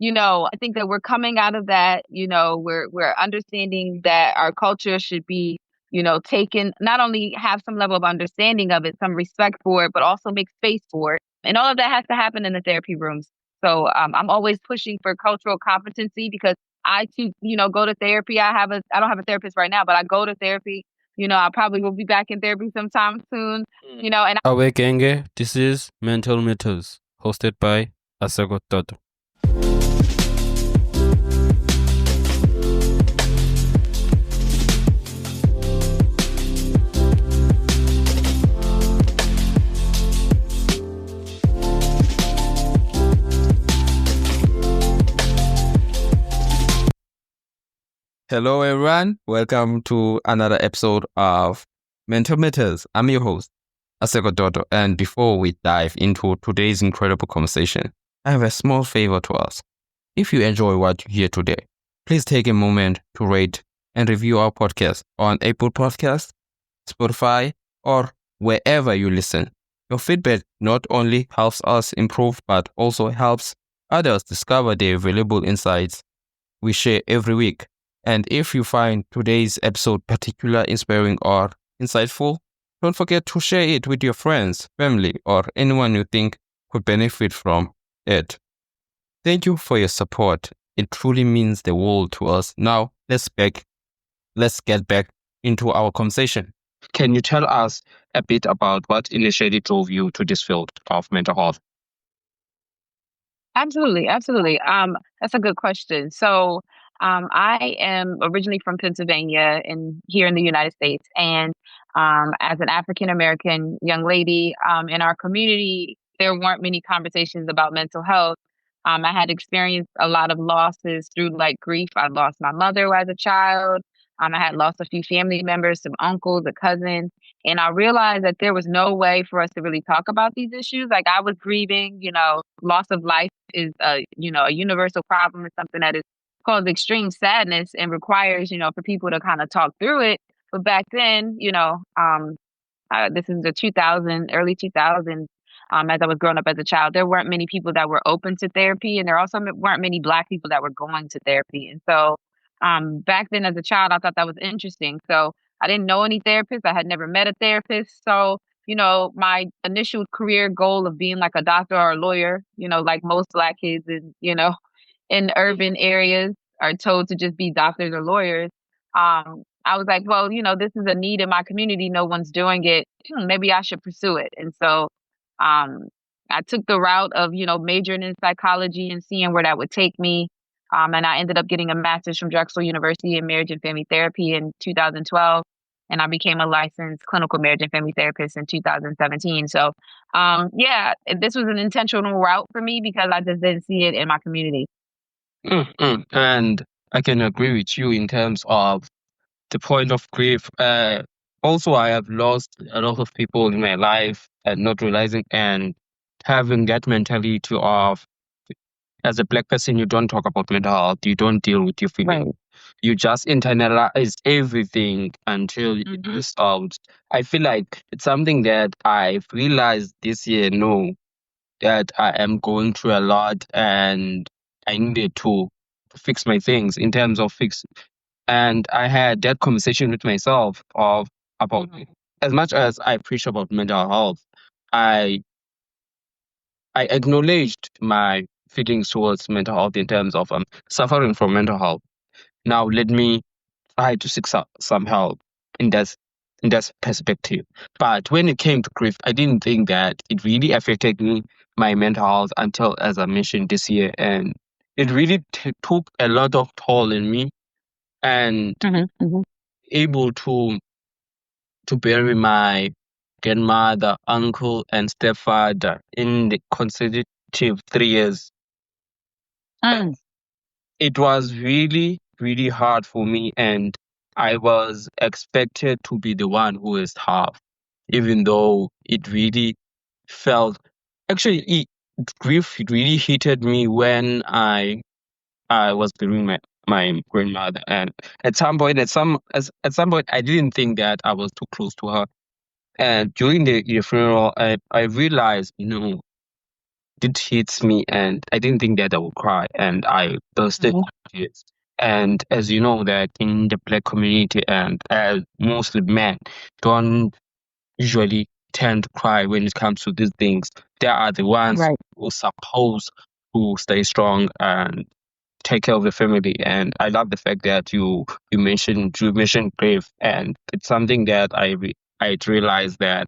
I think that we're coming out of that. We're understanding that our culture should be, taken, not only have some level of understanding of it, some respect for it, but also make space for it. And all of that has to happen in the therapy rooms. So I'm always pushing for cultural competency because I too, go to therapy. I don't have a therapist right now, but I go to therapy. I probably will be back in therapy sometime soon. And Awe Genge, this is Mental Matters, hosted by Asagot Toto. Hello, everyone. Welcome to another episode of Mental Matters. I'm your host, Asagot Toto. And before we dive into today's incredible conversation, I have a small favor to ask. If you enjoy what you hear today, please take a moment to rate and review our podcast on Apple Podcasts, Spotify, or wherever you listen. Your feedback not only helps us improve, but also helps others discover the valuable insights we share every week. And if you find today's episode particularly inspiring or insightful, don't forget to share it with your friends, family, or anyone you think could benefit from it. Thank you for your support. It truly means the world to us. Now, let's get back into our conversation. Can you tell us a bit about what initially drove you to this field of mental health? absolutely, absolutely. That's a good question. So, I am originally from Pennsylvania and here in the United States. And as an African American young lady in our community, there weren't many conversations about mental health. I had experienced a lot of losses through like grief. I lost my mother as a child. I had lost a few family members, some uncles, a cousin. And I realized that there was no way for us to really talk about these issues. Like I was grieving, loss of life is a universal problem. It's something that is causes extreme sadness and requires, for people to kind of talk through it. But back then, this is the 2000, early 2000s. As I was growing up as a child, there weren't many people that were open to therapy, and there also weren't many Black people that were going to therapy. And so, back then as a child, I thought that was interesting. So I didn't know any therapists. I had never met a therapist. So, my initial career goal of being like a doctor or a lawyer, like most Black kids and, in urban areas are told to just be doctors or lawyers. I was like, well, this is a need in my community. No one's doing it. Maybe I should pursue it. And so um, I took the route of, majoring in psychology and seeing where that would take me. And I ended up getting a master's from Drexel University in marriage and family therapy in 2012. And I became a licensed clinical marriage and family therapist in 2017. So, yeah, this was an intentional route for me because I just didn't see it in my community. And I can agree with you in terms of the point of grief. Also, I have lost a lot of people in my life and not realizing and having that mentality of, as a Black person, you don't talk about mental health, you don't deal with your feelings. Right. You just internalize everything until it Mhm. is out. I feel like it's something that I've realized this year, no, that I am going through a lot and I needed to fix my things in terms of fix. And I had that conversation with myself of about Mhm. as much as I preach about mental health, I I acknowledged my feelings towards mental health in terms of suffering from mental health. Now let me try to seek some help in that perspective. But when it came to grief, I didn't think that it really affected me, my mental health, until, as I mentioned, this year, and it really took a lot of toll in me, and Mhm. Mhm. able to bury my grandmother, uncle, and stepfather in the consecutive 3 years. Mm. It was really, really hard for me, and I was expected to be the one who is half, even though it really felt actually grief really hit me when I was burying my grandmother, and at some point I didn't think that I was too close to her. And during the funeral, I realized, did hit me, and I didn't think that I would cry, and I bursted Mhm. into tears. And as you know, that in the black community, and mostly men don't usually tend to cry when it comes to these things. They are the ones Right. who are supposed to stay strong and take care of the family. And I love the fact that you mentioned grief, and it's something that I realized that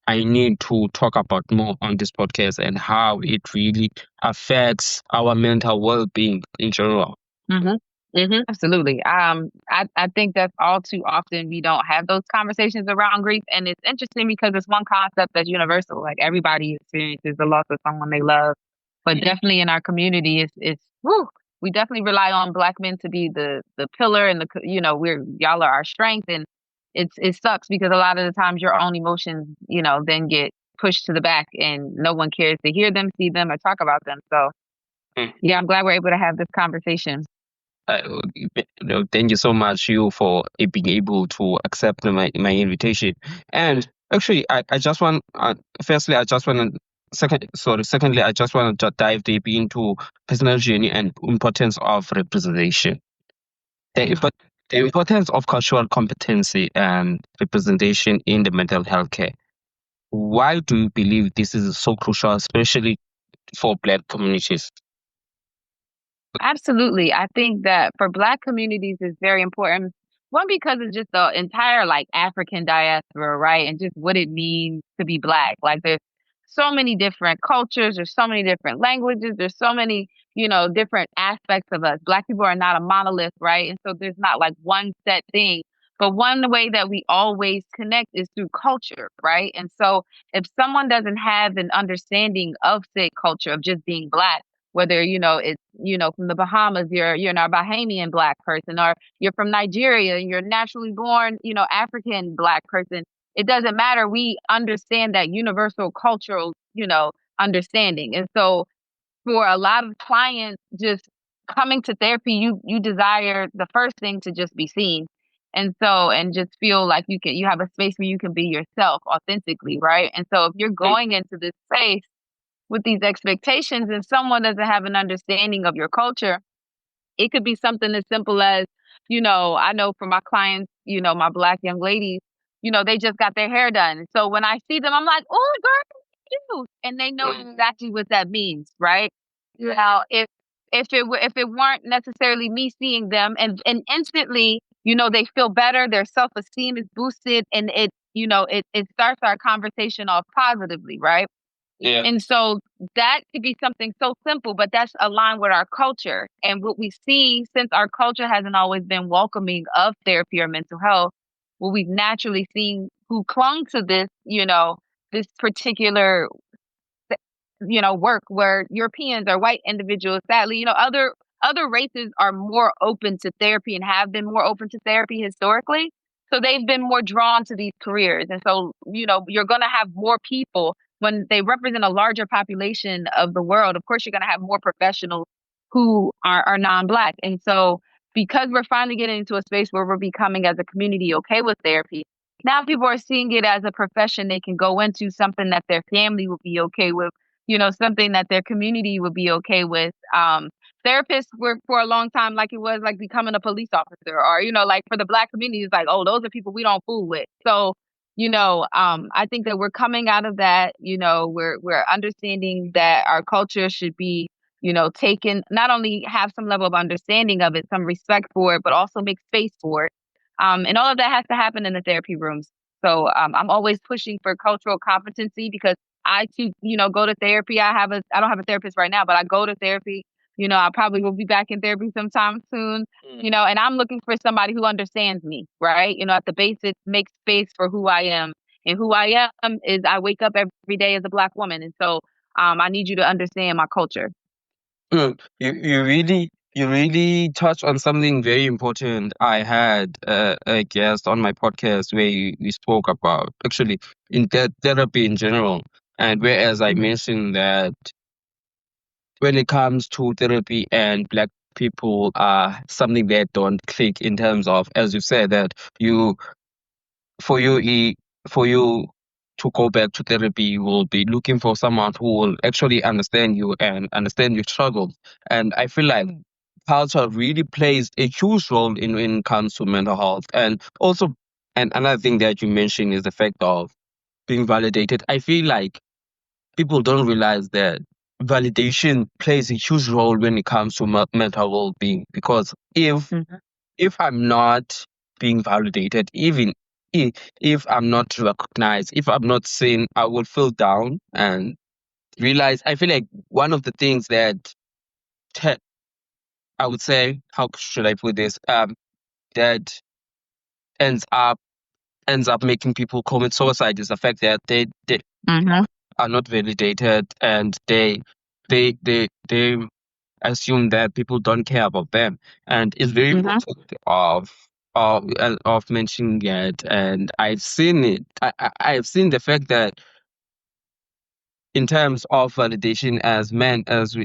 I need to talk about more on this podcast and how it really affects our mental well-being in general. Mhm. Mhm. Absolutely. I think that all too often we don't have those conversations around grief, and it's interesting because it's one concept that's universal. Like everybody experiences the loss of someone they love, but definitely in our community, it's whew, we definitely rely on Black men to be the pillar and we're y'all are our strength, and it sucks because a lot of the times your own emotions then get pushed to the back, and no one cares to hear them, see them, or talk about them. So yeah, I'm glad we're able to have this conversation. Thank you so much, you, for being able to accept my invitation. And actually, I just want, firstly, I just want to, secondly, I just want to dive deep into personal journey and importance of representation. The, import, the importance of cultural competency and representation in the mental health care. Why do you believe this is so crucial, especially for Black communities? Absolutely. I think that for Black communities is very important. One, because it's just the entire like African diaspora, right? And just what it means to be Black. Like there's so many different cultures, there's so many different languages, there's so many, different aspects of us. Black people are not a monolith, right? And so there's not like one set thing. But one way that we always connect is through culture, right? And so if someone doesn't have an understanding of said culture of just being Black, whether it's from the Bahamas, you're a Bahamian Black person, or you're from Nigeria and you're naturally born African Black person. It doesn't matter. We understand that universal cultural understanding. And so for a lot of clients just coming to therapy, you desire the first thing to just be seen, and just feel like you have a space where you can be yourself authentically, right? And so if you're going into this space with these expectations and someone doesn't have an understanding of your culture, it could be something as simple as, I know for my clients, my Black young ladies, they just got their hair done. So when I see them, I'm like, oh, girl, you. And they know exactly what that means, right? Now, if it weren't necessarily me seeing them and instantly, they feel better, their self-esteem is boosted, and it starts our conversation off positively, right? Yeah. And so that could be something so simple, but that's aligned with our culture. And what we see, since our culture hasn't always been welcoming of therapy or mental health, what we've naturally seen who clung to this particular work where Europeans or white individuals, sadly, other races are more open to therapy and have been more open to therapy historically. So they've been more drawn to these careers. And so, you're going to have more people when they represent a larger population of the world. Of course, you're going to have more professionals who are non-Black. And so because we're finally getting into a space where we're becoming as a community okay with therapy, now people are seeing it as a profession they can go into, something that their family would be okay with, something that their community would be okay with. Therapists were for a long time like it was like becoming a police officer, or, like for the Black community, it's like, oh, those are people we don't fool with. So, I think that we're coming out of that, we're understanding that our culture should be, taken, not only have some level of understanding of it, some respect for it, but also make space for it. And all of that has to happen in the therapy rooms. So I'm always pushing for cultural competency because I too, go to therapy. I don't have a therapist right now, but I go to therapy. I probably will be back in therapy sometime soon. And I'm looking for somebody who understands me, right? At the basic, make space for who I am. And who I am is I wake up every day as a Black woman. And so I need you to understand my culture. You really touched on something very important. I had a guest on my podcast where we spoke about actually in therapy in general, and whereas I mentioned that when it comes to therapy and Black people are something that don't click in terms of, as you said, that you for you for you to go back to therapy, you will be looking for someone who will actually understand you and understand your struggles. And I feel like culture really plays a huge role in when it comes to mental health. And also, and another thing that you mentioned is the fact of being validated. I feel like people don't realize that validation plays a huge role when it comes to mental well-being, because if I'm not being validated, even if I'm not recognized, if I'm not seen, I will feel down and realize. I feel like one of the things that te- I would say, how should I put this? That ends up ends up making people commit suicide is the fact that they Mm-hmm. are not validated, and they assume that people don't care about them, and it's very important of mentioning it. And I've seen it. I've seen the fact that in terms of validation, as men,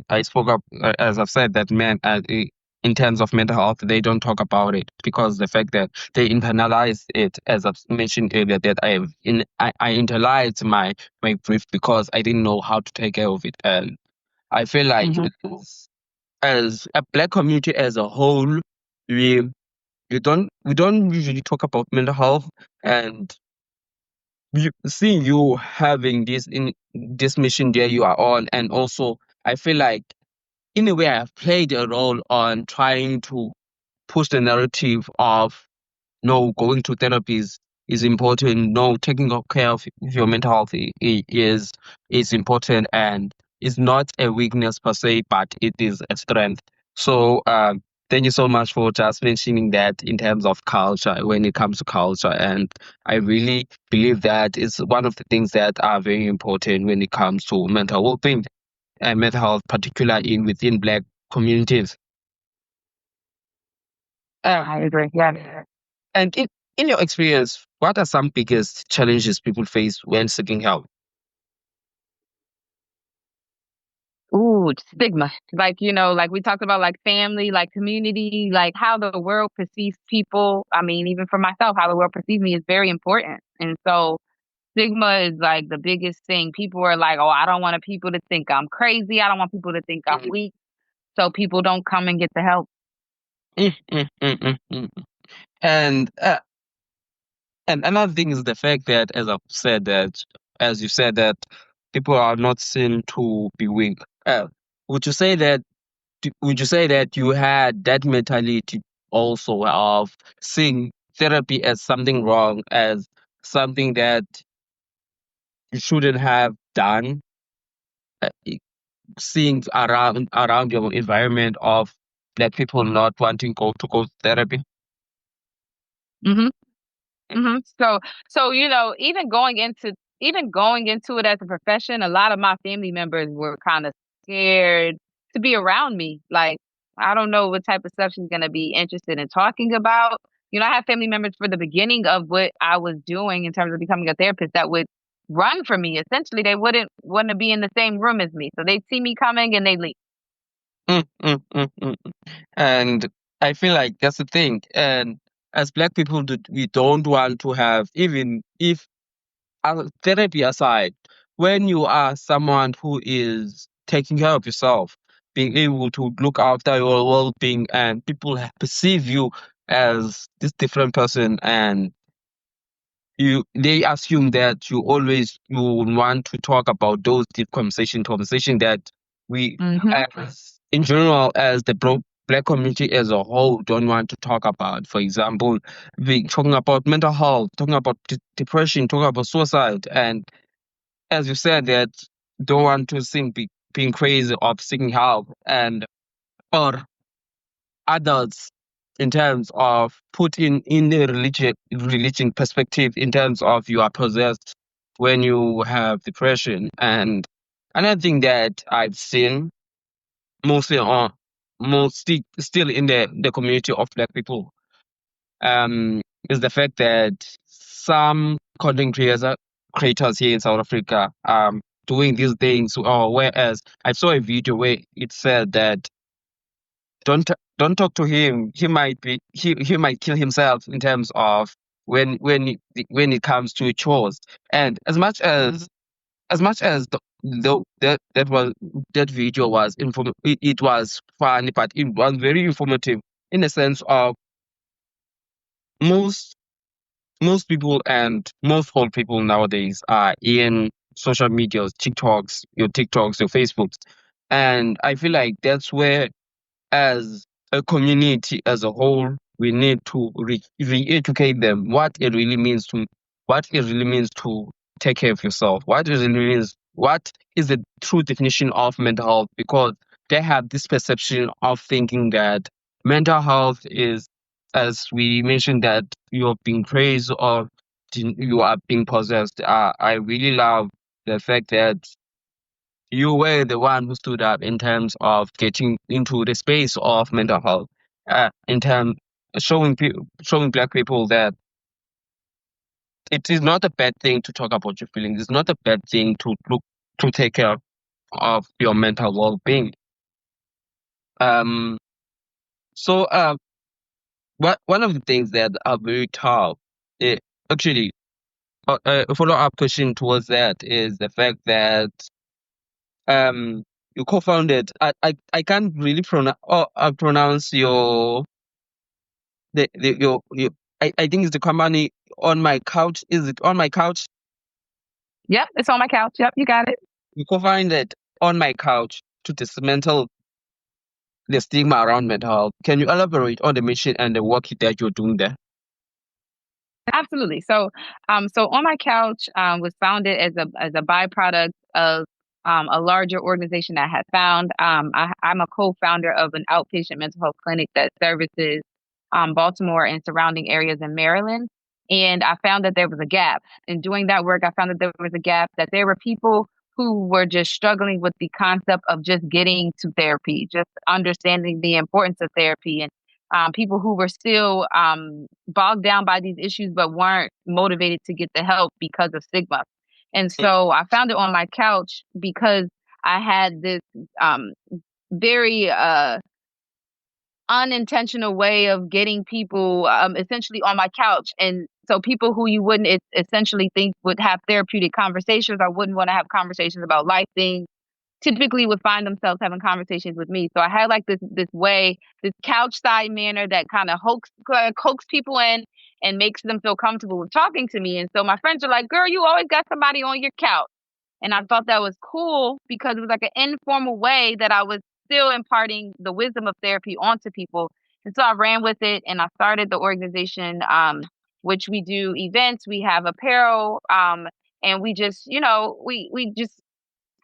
I spoke up, as I've said, that men, in terms of mental health, they don't talk about it because the fact that they internalize it, as I've mentioned earlier, that I internalized my grief because I didn't know how to take care of it. And I feel like as a black community as a whole, we we don't usually talk about mental health. And seeing you having this mission there you are on, and also I feel like in a way I have played a role on trying to push the narrative of no, going to therapies is important. No, taking care of your mental health is important, and it's not a weakness per se, but it is a strength. So thank you so much for just mentioning that in terms of culture, when it comes to culture. And I really believe that is one of the things that are very important when it comes to mental well-being and mental health, particularly within Black communities. Uh, I agree. Yeah. And in your experience, what are some biggest challenges people face when seeking help? Ooh, stigma. Like, like we talked about, like family, like community, like how the world perceives people. I mean, even for myself, how the world perceives me is very important. And so stigma is like the biggest thing. People are like, oh, I don't want people to think I'm crazy. I don't want people to think I'm Mm, weak. So people don't come and get the help. mm, mm, mm, mm, mm. And and another thing is the fact that, as you said that people are not seen to be weak. Would you say that? Would you say that you had that mentality also of seeing therapy as something wrong, as something that you shouldn't have done? Uh, Seeing around your environment of Black people not wanting go to therapy. Hmm. So even going into it as a profession, a lot of my family members were kind of scared to be around me. Like, I don't know what type of stuff she's gonna be interested in talking about. I have family members for the beginning of what I was doing in terms of becoming a therapist that would run from me. Essentially, they wouldn't want to be in the same room as me. So they'd see me coming and they leave. Mm, mm, mm, mm. And I feel like that's the thing. And as Black people, we don't want to have, even if therapy aside, when you are someone who is taking care of yourself, being able to look after your well-being, and people perceive you as this different person, and they assume that you will want to talk about those deep conversation that we, Hmm. as in general, as the Black community as a whole, don't want to talk about. For example, we talking about mental health, talking about depression, talking about suicide, and as you said, that don't want to seem being crazy of seeking help, and or adults in terms of putting in the religion perspective, in terms of you are possessed when you have depression. And another thing that I've seen mostly on mostly still in the community of Black people, is the fact that some content creators here in South Africa doing these things, or whereas I saw a video where it said that don't talk to him. He might kill himself, in terms of when it comes to chores. And as much as that video was it was funny, but it was very informative in the sense of most most people and most old people nowadays are in social medias, TikToks, your Facebooks, and I feel like that's where, as a community as a whole, we need to re-educate them what it really means to take care of yourself, what is the true definition of mental health, because they have this perception of thinking that mental health is, as we mentioned, that you're being crazy or you are being possessed. I really love the fact that you were the one who stood up in terms of getting into the space of mental health, in terms showing Black people that it is not a bad thing to talk about your feelings. It's not a bad thing to look to take care of your mental well-being. Um, so one of the things that are very tough, it, actually, a follow-up question towards that is the fact that um you co-founded. I can't really pronounce your I think it's the company On My Couch. Is it On My Couch? Yep, it's on my couch. Yep, you got it. You co-founded On My Couch to dismantle the stigma around mental health. Can you elaborate on the mission and the work that you're doing there? Absolutely. So on my couch was founded as a byproduct of a larger organization I had found. I'm a co-founder of an outpatient mental health clinic that services Baltimore and surrounding areas in Maryland. And I found that there was a gap. In doing that work, I found that there was a gap, that there were people who were just struggling with the concept of just getting to therapy, just understanding the importance of therapy, and people who were still bogged down by these issues but weren't motivated to get the help because of stigma. And so I found it on my couch because I had this um, very unintentional way of getting people essentially on my couch. And so people who you wouldn't essentially think would have therapeutic conversations or wouldn't want to have conversations about life things typically would find themselves having conversations with me. So I had like this way, this couch side manner that kind of coax people in and makes them feel comfortable with talking to me. And so my friends are like, "Girl, you always got somebody on your couch." And I thought that was cool because it was like an informal way that I was still imparting the wisdom of therapy onto people. And so I ran with it and I started the organization, which we do events, we have apparel, and we just, we just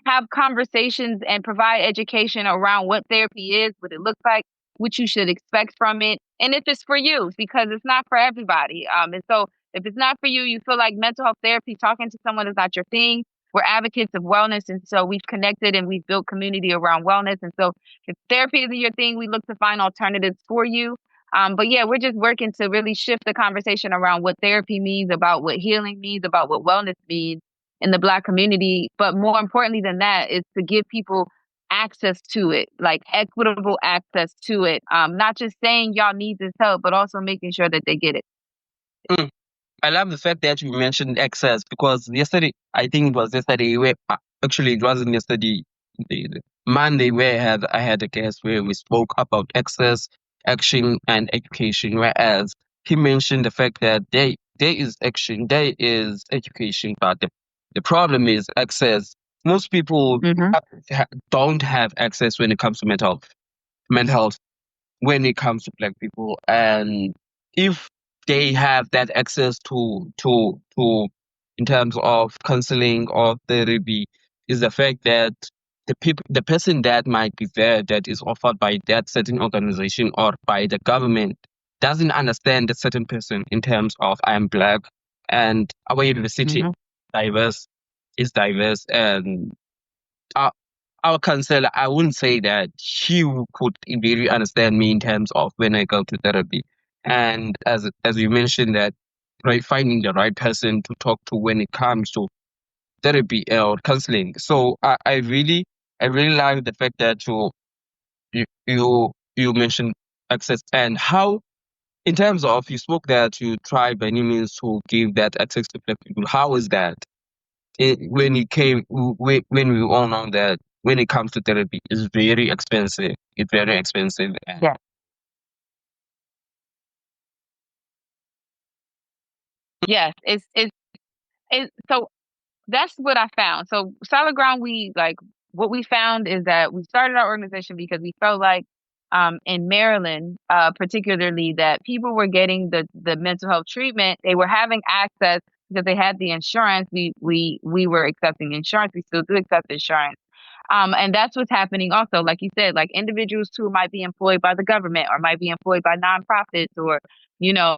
have conversations and provide education around what therapy is, what it looks like, what you should expect from it, and if it's for you, because it's not for everybody. And so if it's not for you, you feel like mental health therapy, talking to someone is not your thing. We're advocates of wellness, and so we've connected and we've built community around wellness. And so if therapy isn't your thing, we look to find alternatives for you. But yeah, we're just working to really shift the conversation around what therapy means, about what healing means, about what wellness means in the Black community. But more importantly than that is to give people access to it, like equitable access to it. Not just saying y'all need this help, but also making sure that they get it. Mm. I love the fact that you mentioned access, because yesterday, I think it was yesterday, where actually it wasn't yesterday, the Monday, where I had a guest where we spoke about access, action, and education. Whereas he mentioned the fact that there is action, there is education, but the problem is access. Most people Mm-hmm. don't have access when it comes to mental health, when it comes to Black people. And if they have that access to in terms of counseling or therapy, is the fact that the person that might be there, that is offered by that certain organization or by the government, doesn't understand the certain person in terms of, I am Black and our university Mm-hmm. diverse is diverse, and our, our counselor, I wouldn't say that he could really understand me in terms of when I go to therapy. And as you mentioned, that right, finding the right person to talk to when it comes to therapy or counseling. So I really like the fact that you mentioned access, and how in terms of, you spoke that you try by any means to give that access to black people. How is that? When it came, when we all know that when it comes to therapy, it's very expensive. It's very expensive. Yeah. Yes, it's so that's what I found. So solid ground, we like what we found is that we started our organization because we felt like in Maryland, particularly that people were getting the mental health treatment. They were having access because they had the insurance. We were accepting insurance. We still do accept insurance. And that's what's happening also, like you said, like individuals too might be employed by the government or might be employed by nonprofits or, you know,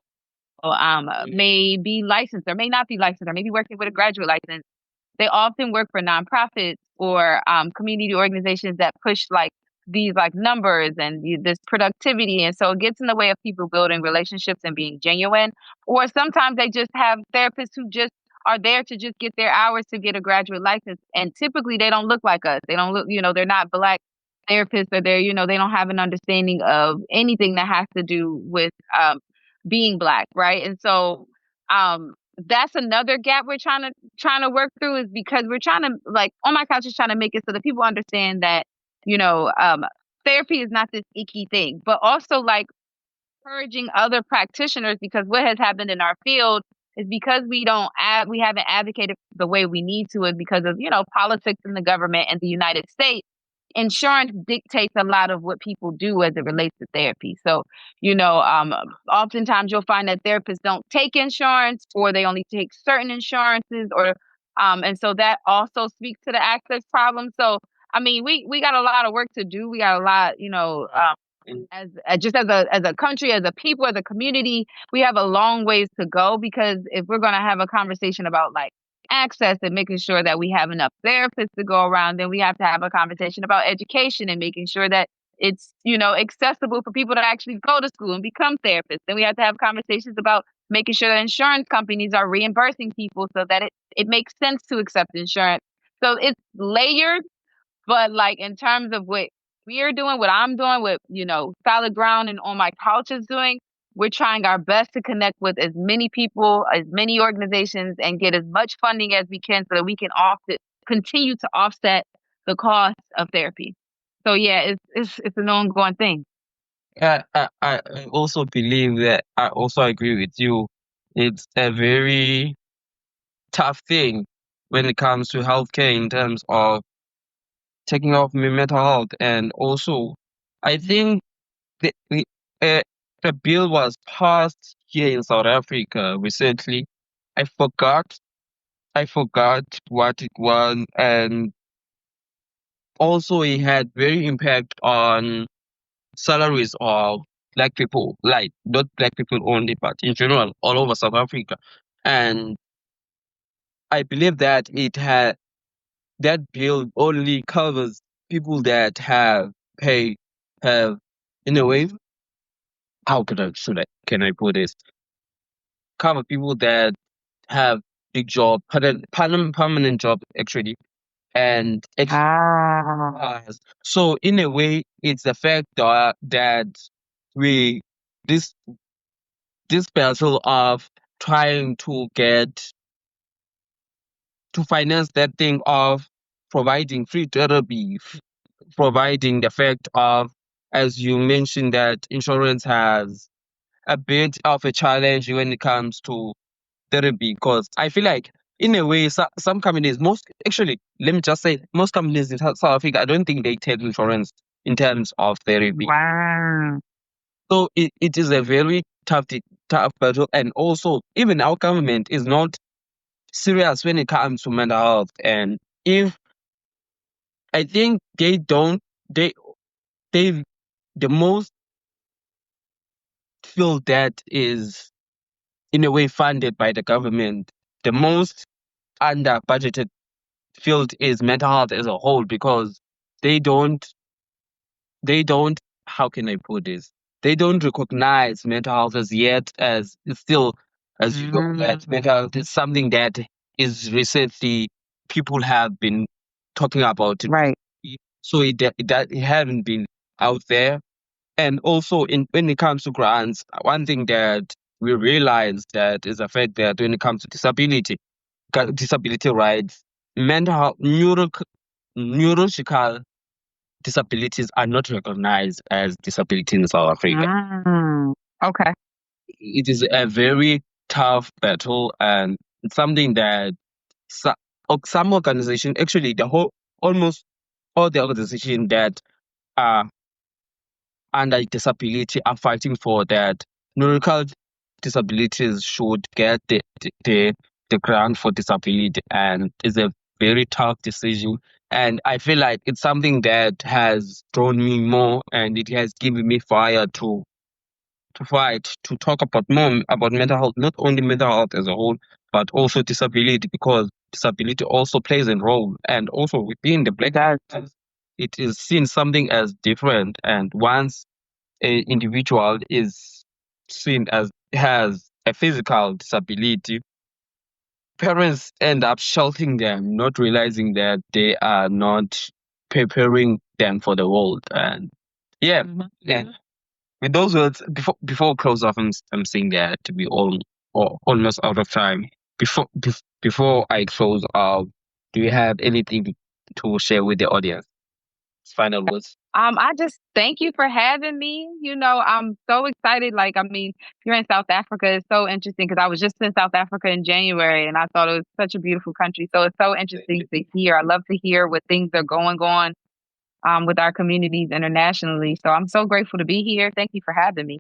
may be licensed or may not be licensed or maybe working with a graduate license. They often work for nonprofits or community organizations that push like these like numbers and this productivity, and so it gets in the way of people building relationships and being genuine. Or sometimes they just have therapists who just are there to just get their hours to get a graduate license, and typically they don't look like us. They don't look, they're not black therapists, or they don't have an understanding of anything that has to do with being black, right? And so that's another gap we're trying to work through, is because we're trying to, like, on my couch is trying to make it so that people understand that, you know, um, therapy is not this icky thing, but also like encouraging other practitioners, because what has happened in our field is because we haven't advocated the way we need to, and because of, politics in the government and the United States, insurance dictates a lot of what people do as it relates to therapy. So, oftentimes you'll find that therapists don't take insurance, or they only take certain insurances, or and so that also speaks to the access problem. So, I mean, we got a lot of work to do. We got a lot, as a country, as a people, as a community, we have a long ways to go, because if we're going to have a conversation about like access and making sure that we have enough therapists to go around, then we have to have a conversation about education and making sure that it's, accessible for people to actually go to school and become therapists. Then we have to have conversations about making sure that insurance companies are reimbursing people so that it makes sense to accept insurance. So it's layered, but like in terms of what we're doing, what I'm doing, what, solid ground and on my couch is doing, we're trying our best to connect with as many people, as many organizations, and get as much funding as we can so that we can continue to offset the cost of therapy. So yeah, it's an ongoing thing. I also believe that I also agree with you. It's a very tough thing when it comes to healthcare in terms of taking off mental health. And also, I think the uh, a bill was passed here in South Africa recently. I forgot I forgot what it was, and also it had very impact on salaries of black people, like not black people only, but in general all over South Africa. And I believe that it had that bill only covers people that pay have in a way, how can I put this? Cover people that have big job, permanent job actually, and so in a way, it's the fact that we this this battle of trying to get to finance that thing of providing free therapy, providing the fact of, as you mentioned, that insurance has a bit of a challenge when it comes to therapy, because I feel like in a way some companies, most actually, let me just say, most companies in South Africa, I don't think they take insurance in terms of therapy. Wow. So it is a very tough battle, and also even our government is not serious when it comes to mental health. And if I think they don't they the most field that is in a way funded by the government, the most under budgeted field is mental health as a whole, because they don't they don't how can I put this? They don't recognize mental health as yet, as it's still, as you know, that mental health is something that is recently people have been talking about it. Right. So it hadn't been out there. And also, when it comes to grants, one thing that we realize that is a fact that when it comes to disability rights, mental health, neurological disabilities are not recognized as disability in South Africa. Okay. It is a very tough battle, and it's something that some organization, actually almost all the organization that are under disability are fighting for that neurological disabilities should get the grant for disability, and it's a very tough decision. And I feel like it's something that has drawn me more, and it has given me fire to fight, to talk about more about mental health, not only mental health as a whole, but also disability, because disability also plays a role. And also within the black community, it is seen something as different. And once an individual is seen as has a physical disability, parents end up sheltering them, not realizing that they are not preparing them for the world. And yeah, yeah. With those words, before we close off, I'm saying that we all or almost out of time. Before I close out, do you have anything to share with the audience? Final words. I just thank you for having me. I'm so excited. Like, I mean, you're in South Africa. It's so interesting because I was just in South Africa in January and I thought it was such a beautiful country. So it's so interesting to hear. I love to hear what things are going on with our communities internationally. So I'm so grateful to be here. Thank you for having me.